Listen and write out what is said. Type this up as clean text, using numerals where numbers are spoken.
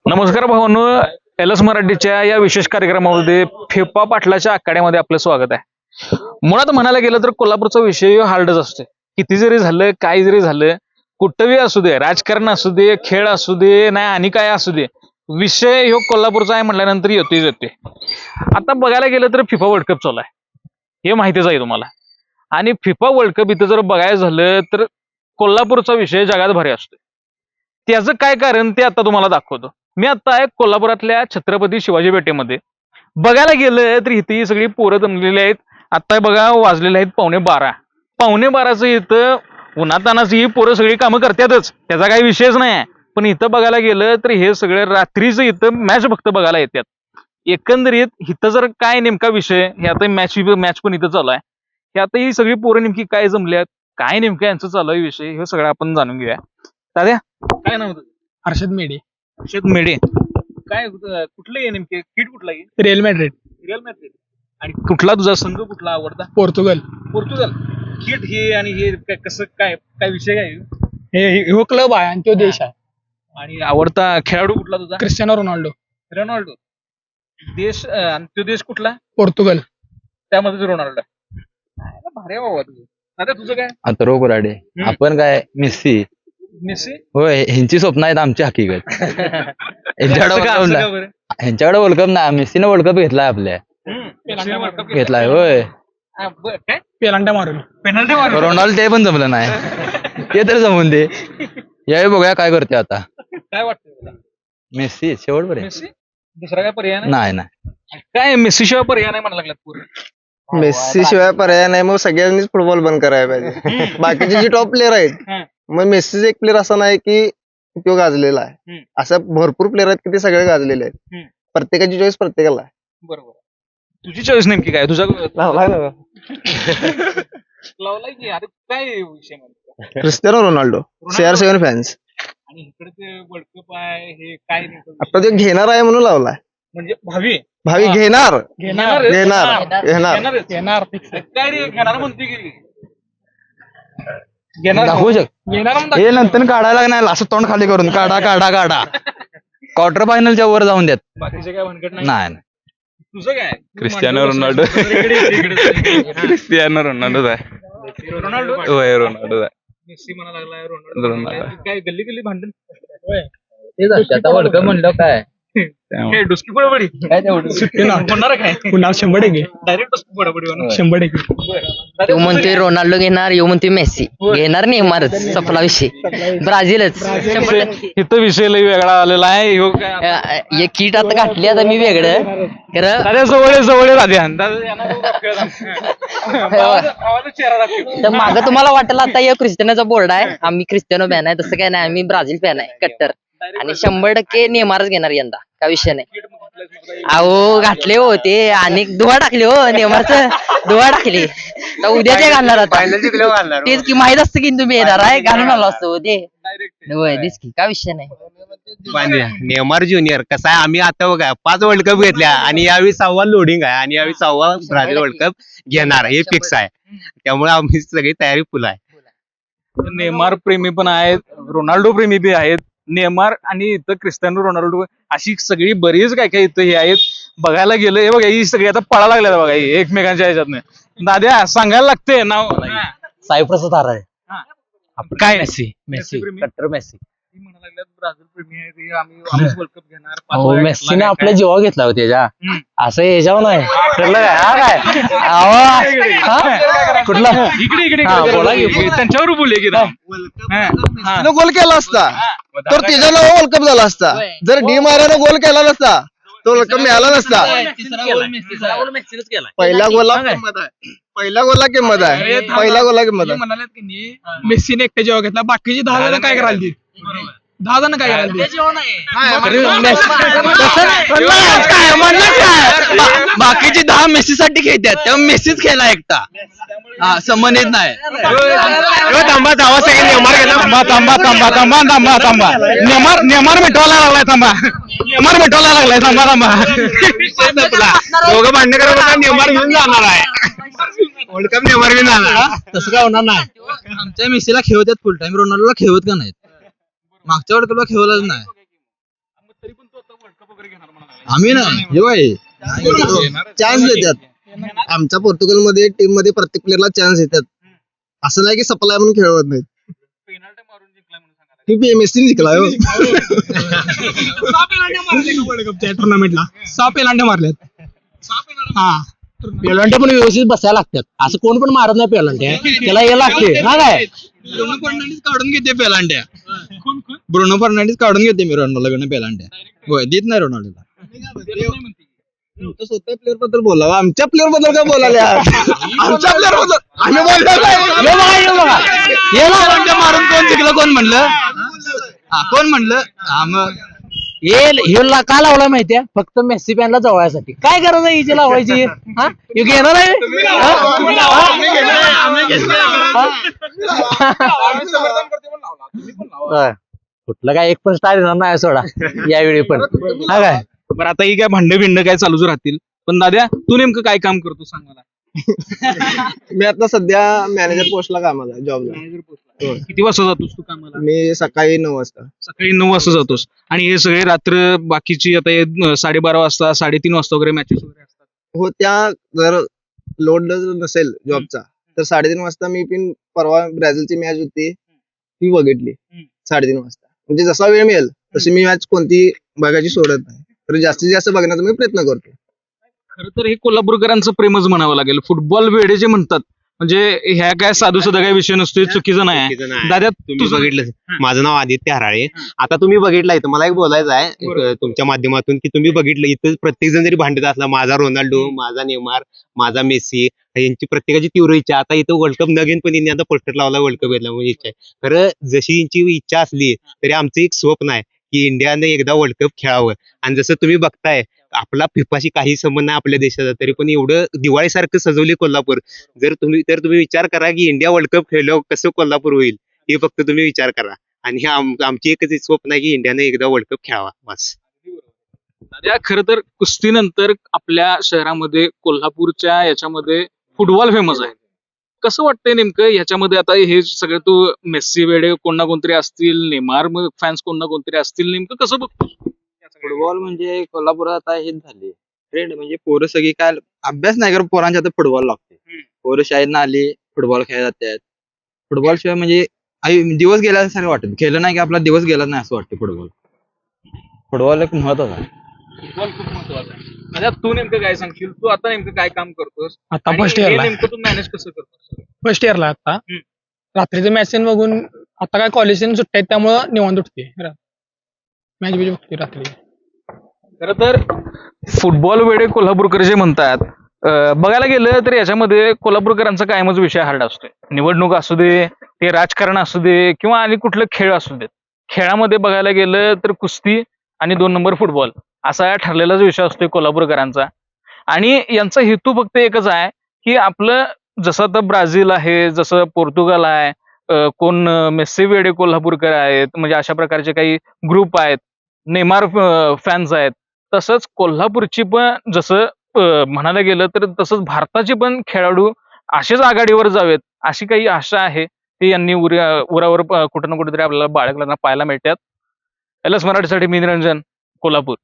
नमस्कार भावांनो, एलएस मराठीच्या या विशेष कार्यक्रमामध्ये फिफा पाटलाच्या आखाड्यामध्ये आपलं स्वागत आहे. मुळात म्हणायला गेलं तर कोल्हापूरचा विषय हार्डच असतो. किती जरी झालं, काय जरी झालं, कुठंही असू दे, राजकारण असू दे, खेळ असू दे, नाही आणि काय असू दे, विषय ह्यो कोल्हापूरचा आहे म्हटल्यानंतर येते. आता बघायला गेलं तर फिफा वर्ल्ड कप चालू आहे, हे माहितीच आहे तुम्हाला. आणि फिफा वर्ल्ड कप इथं जर बघायचं झालं तर कोल्हापूरचा विषय जगात भारी असतो. त्याचं काय कारण ते आता तुम्हाला दाखवतो. मी आता आहे कोल्हापुरातल्या छत्रपती शिवाजी पेठेमध्ये. बघायला गेलं तर इथे ही सगळी पोरं जमलेली आहेत. आता बघा वाजलेले आहेत 11:15. 11:15चं इथं उन्हातानाच ही पोरं सगळी कामं करतातच, त्याचा काही विषयच नाही. पण इथं बघायला गेलं तर हे सगळे रात्रीचं इथं मॅच फक्त बघायला येतात. एकंदरीत इथं जर काय नेमका विषय, हे आता मॅच पण इथं चालू आहे. हे आता ही सगळी पोरं नेमकी काय जमल्यात, काय नेमकं यांचं चालू आहे विषय, हे सगळं आपण जाणून घेऊया. दाद्या, काय नाव तुझं? हर्षद मेढे. हर्षद मेढे. काय कुठलं आहे नेमके किट कुठला आहे? Real Madrid. Real Madrid. आणि कुठला तुझा संघ कुठला आवडता? पोर्तुगल. पोर्तुगल. किट हे आणि हे कसं काय काय विषय काय? हे क्लब आहे आणि तो देश आहे. आणि आवडता खेळाडू कुठला तुझा? Cristiano Ronaldo. रोनाल्डो. देश आणि तो देश कुठला? पोर्तुगल. त्यामध्ये रोनाल्डो. भारी आहे बाबा तुझं. आता तुझं काय? अथर्व कुराडे. आपण काय मेस्सी. मेसी. होय, ह्यांची स्वप्न आहेत आमची हकीकत. ह्यांच्याकडे वर्ल्ड कप नाही, मेस्सीने वर्ल्ड कप घेतलाय आपल्या. घेतलाय होय. काय पेलांटा मारून. पेनल्टी मारून. रोनाल्डो ते पण जमलं नाही, ते तर जमून दे. यावेळी बघूया काय करते आता. काय वाटतं तुला? मेस्सी शेवटपर्यंत. मेसी. दुसरा काय पर्याय नाही. काय मेसी शिवाय पर्याय नाही म्हणायला लागलात पूर्ण. मेस्सी शिवाय पर्याय नाही, मग सगळ्यांनीच फुटबॉल बंद करायला पाहिजे. बाकीचे जे टॉप प्लेअर आहेत, मग मेस्सीच एक प्लेअर असा नाही की तो गाजलेला आहे. असं भरपूर प्लेअर आहेत की ते सगळे गाजलेले आहेत. प्रत्येकाची चॉईस प्रत्येकाला आहे. बरोबर. तुझी चॉईस नेमकी काय? तुझा लावलाय ना लावलाय की अरे काय विषय म्हणतो? Cristiano Ronaldo. CR7 fans. आणि इकडे ते वर्ल्ड कप आहे, हे काय नेमकं विषय? आता तो घेणार आहे म्हणून लावलाय. म्हणजे भावी घेणार घेणार. काय रे घेणार म्हणते की घेणार दाखवू घेणार हे नंतर काढायला नाही, असं तोंड खाली करून काढा. क्वार्टर फायनलच्या वर जाऊन द्यात. बाकीचे काय भानगड नाही. नाही. तुझं काय? Cristiano Ronaldo. क्रिस्टियानो रोनाल्डो आहे. रोनाल्डो. होय, रोनाल्डो आहे. मेसी म्हणा लागलाय, रोनाल्डो. काय गल्ली भांडण? आता वर्ल्ड कप म्हणलं काय काय डुसकी पडबडी काय तेवढं सुट्टी ना होणार काय? पुन्हा 100% डायरेक्ट डुसकी पडबडी होणार. 100%. तो म्हणतोय रोनाल्डो घेणार, यो म्हणतोय मेसी घेणार, नेमारच सपला विषय. ब्राझीलच. इथं विषय लय वेगळा आलेला आहे. ह्यो काय हे किट आता घातली, आता मी वेगळं खरं. दादा जवळ राहते. चेहरा दाखव. तर मागं तुम्हाला वाटलं आता हे क्रिस्टियानोचा बोर्ड आहे, आम्ही क्रिस्टियानो फॅन आहे, तसं काय नाही, आम्ही ब्राझील फॅन आहे कट्टर. आणि 100% नेमारच घेणार यंदा, काय विषय नाही. अहो घातले हो ते, आणि दुवा टाकले हो नेमारचं, दुवा टाकले. तर उद्या ते घालणार आता. तेच की माहित असतं की तुम्ही येणार आहे, घालून आलो असतो ते. होय तेच की, काय विषय नाही. नेमार ज्युनियर कसा आहे, आम्ही आता बघा 5 वर्ल्ड कप घेतल्या आणि यावेळी 6वा लोडिंग आहे आणि यावेळी 6वा ब्राझील वर्ल्ड कप घेणार हे फिक्स आहे. त्यामुळे आम्ही सगळी तयारी फुल आहे. नेमार प्रेमी पण आहेत, रोनाल्डो प्रेमी बी आहेत. नेमार आणि इथं क्रिस्टियानो रोनाल्डो अशी सगळी बरीच काय काय इथं हे आहेत. बघायला गेलं हे बघा, ही सगळी आता पळा लागल्यात बघा एकमेकांच्या ह्याच्यातनं. दाद्या सांगायला लागते नाव. सायप्रसचा तारा आहे. काय मेस्सी कट्टर मेस्सी. ब्राझील प्रेमी आहे ते, आम्ही वर्ल्ड कप घेणार. हो, मेस्सीने आपल्या जीवा घेतला होता त्याच्या. असं याच्यावर नाही ठरलं काय? कुठला इकडे बोला की. त्यांच्यावर बोलले की गोल केला असता तर तिचा नाव वर्ल्ड कप झाला असता. जर डी मारानं गोल केला नसता तो वर्ल्ड कप मिळाला नसता. पहिल्या गोला किंमत आहे. म्हणाले की नाही, मेस्सीने एकट्या जेव्हा घेतला, बाकीचे 10 जण काय करायला 10 जण काय बाकीचे 10 मेस्सीसाठी खेळतात, तेव्हा मेस्सीच खेळला एकटा. संबंधित नाही. थांबा नेमार मिटवायला लागलाय. थांबा दोघं भांडण करत नेमार घेऊन जाणार आहे. वर्ल्ड कप नेमार घेऊन जाणार. तसं काय होणार नाही. आमच्या मेस्सीला खेळवतात फुल टाइम, रोनाल्डोला खेळवत का नाहीत. मागच्या वर्ल्ड कपला खेळवलंच नाही. आम्ही ना जेव्हा चान्स देतात आमच्या पोर्तुगल मध्ये टीम मध्ये प्रत्येक प्लेअरला चान्स देतात. असं नाही की सप्लाय म्हणून खेळवत नाही. मेस्सी जिंकला हो. 6 पेनाल्ट्या मारल्या वर्ल्ड कपच्या टुर्नामेंटला 6 पेनाल्ट्या मारल्यात. हा पेलांट्या पण व्यवस्थित बसायला लागतात. असं कोण पण मारत नाही पेलांट्या, त्याला हे लागते ना काय. ब्रुनो फर्नांडिस काढून घेते पेलांट्या. ब्रुनो फर्नांडिस काढून घेते मी रोनाल्डोकडनं पेलांट्या. होय देत नाही रोनाल्डोला. स्वतः प्लेअर बद्दल बोला, आमच्या प्लेअर बद्दल काय बोलायला. आमच्या प्लेअर बद्दल आम्ही पेलांट्या मारून कोण जिंकलं कोण म्हणलं. कोण म्हणलं. मग हे का लावला माहितीये, फक्त मेस्सी फॅनला जवळसाठी. काय गरज आहे हिची लावायची. हा हे घेणार आहे. कुठलं काय एक पण स्टार येणार नाही सोडा यावेळी पण. हा काय बरं आता ही काय भांडे भिंड काय चालूच राहतील, पण दाद्या तू नेमकं काय काम करतो सांग मला. मी आता सध्या मॅनेजर पोस्टला कामाला आहे, जॉबला. किती वाजता जातोस तू कामाला. मी सकाळी 9 वाजता. सकाळी 9 वाजता जातोस आणि हे सगळे रात्र बाकीची आता हे 12:30 वाजता 3:30 वाजता वगैरे मॅचेस वगैरे असतात. हो, त्या जर लोड नसेल जॉबचा तर 3:30 वाजता मी पण परवा ब्राझीलची मॅच होती ती बघितली 3:30 वाजता. म्हणजे जसा वेळ मिळेल तशी मी मॅच कोणती बघायची सोडत नाही, तर जास्तीत जास्त बघण्याचा मी प्रयत्न करतो. खरं तर हे कोल्हापूरकरांचं प्रेमच म्हणावं लागेल. फुटबॉल वेडे जे म्हणतात, म्हणजे ह्या काय साधू सुद्धा काही विषय नसतो, चुकीचं नाही. दादा तुम्ही बघितलं, माझं नाव आदित्य हराळे. आता तुम्ही बघितलं इथं, मला एक बोलायचं आहे तुमच्या माध्यमातून की तुम्ही बघितलं इथं प्रत्येक जण जरी भांडत असला, माझा रोनाल्डो, माझा नेमार, माझा मेसी, यांची प्रत्येकाची तीव्र इच्छा. आता इथं वर्ल्ड कप नगेन पण यांनी आता पोस्टर लावला वर्ल्ड कप घेतला म्हणजे इच्छा आहे. खरं जशी यांची इच्छा असली तरी आमचं एक स्वप्न आहे की इंडियाने एकदा वर्ल्ड कप खेळावं. आणि जसं तुम्ही बघताय आपला फिफाशी काही संबंध नाही आपल्या देशाचा, तरी पण एवढं दिवाळीसारखं सजवले कोल्हापूर. जर तुम्ही विचार करा की इंडिया वर्ल्ड कप खेळल्यावर कसं कोल्हापूर होईल, हे फक्त तुम्ही विचार करा. आणि आमची एकच स्वप्न आहे की इंडियाने एकदा वर्ल्ड कप खेळावा बस. दादा खरं तर कुस्तीनंतर आपल्या शहरामध्ये कोल्हापूरच्या याच्यामध्ये फुटबॉल फेमस आहे. कसं वाटतंय नेमकं ह्याच्यामध्ये. आता हे सगळे तू मेस्सी वेडे कोण ना कोणतरी असतील, नेमार फॅन्स कोण ना कोणतरी असतील, नेमकं कसं बघतो. फुटबॉल म्हणजे कोल्हापुरात आता हेच झाले ट्रेंड. म्हणजे पोरं सगळी काय अभ्यास नाही करत, पोरांच्या आता फुटबॉल लागते. पोरं शाळेत आली फुटबॉल खेळत जातात. फुटबॉल शिवाय म्हणजे दिवस गेल्यासारखं वाटत, खेळलं नाही की आपला दिवस गेला नाही असं वाटतं. फुटबॉल एक महत्वाचा आहे. फुटबॉल खूप महत्वाचा आहे. दादा तू नेमकं काय सांगशील, तू आता नेमकं काय काम करतोस, आता आणि फर्स्ट हे इयरला नेमकं तू मॅनेज कसं करतोस. फर्स्ट इयरला आता रात्रीचं मॅच बघून आता काय कॉलेज सुट्ट्या आहेत त्यामुळं निवांत उठते, मॅच बिच बघते रात्री. खरं तर फुटबॉल वेडे कोल्हापूरकर जे म्हणतात, बघायला गेलं तर याच्यामध्ये कोल्हापूरकरांचा कायमच विषय हार्ड असतोय. निवडणूक असू दे, ते राजकारण असू दे, किंवा आणि कुठलं खेळ असू देत. खेळामध्ये बघायला गेलं तर कुस्ती आणि 2 नंबर फुटबॉल असा ठरलेलाच विषय असतोय कोल्हापूरकरांचा. आणि यांचा हेतू फक्त एकच आहे की आपलं जसं आता ब्राझील आहे, जसं पोर्तुगाल आहे, कोण मेस्सी वेडे कोल्हापूरकर आहेत, म्हणजे अशा प्रकारचे काही ग्रुप आहेत, नेमार फॅन्स आहेत, तसंच कोल्हापूरची पण जसं म्हणायला गेलं तर तसंच भारताची पण खेळाडू असेच आघाडीवर जावेत अशी काही आशा आहे. ती यांनी उरावर कुठं ना कुठेतरी आपल्याला बाळगल्याना पाहायला मिळतात. LS मराठीसाठी मी निरंजन, कोल्हापूर.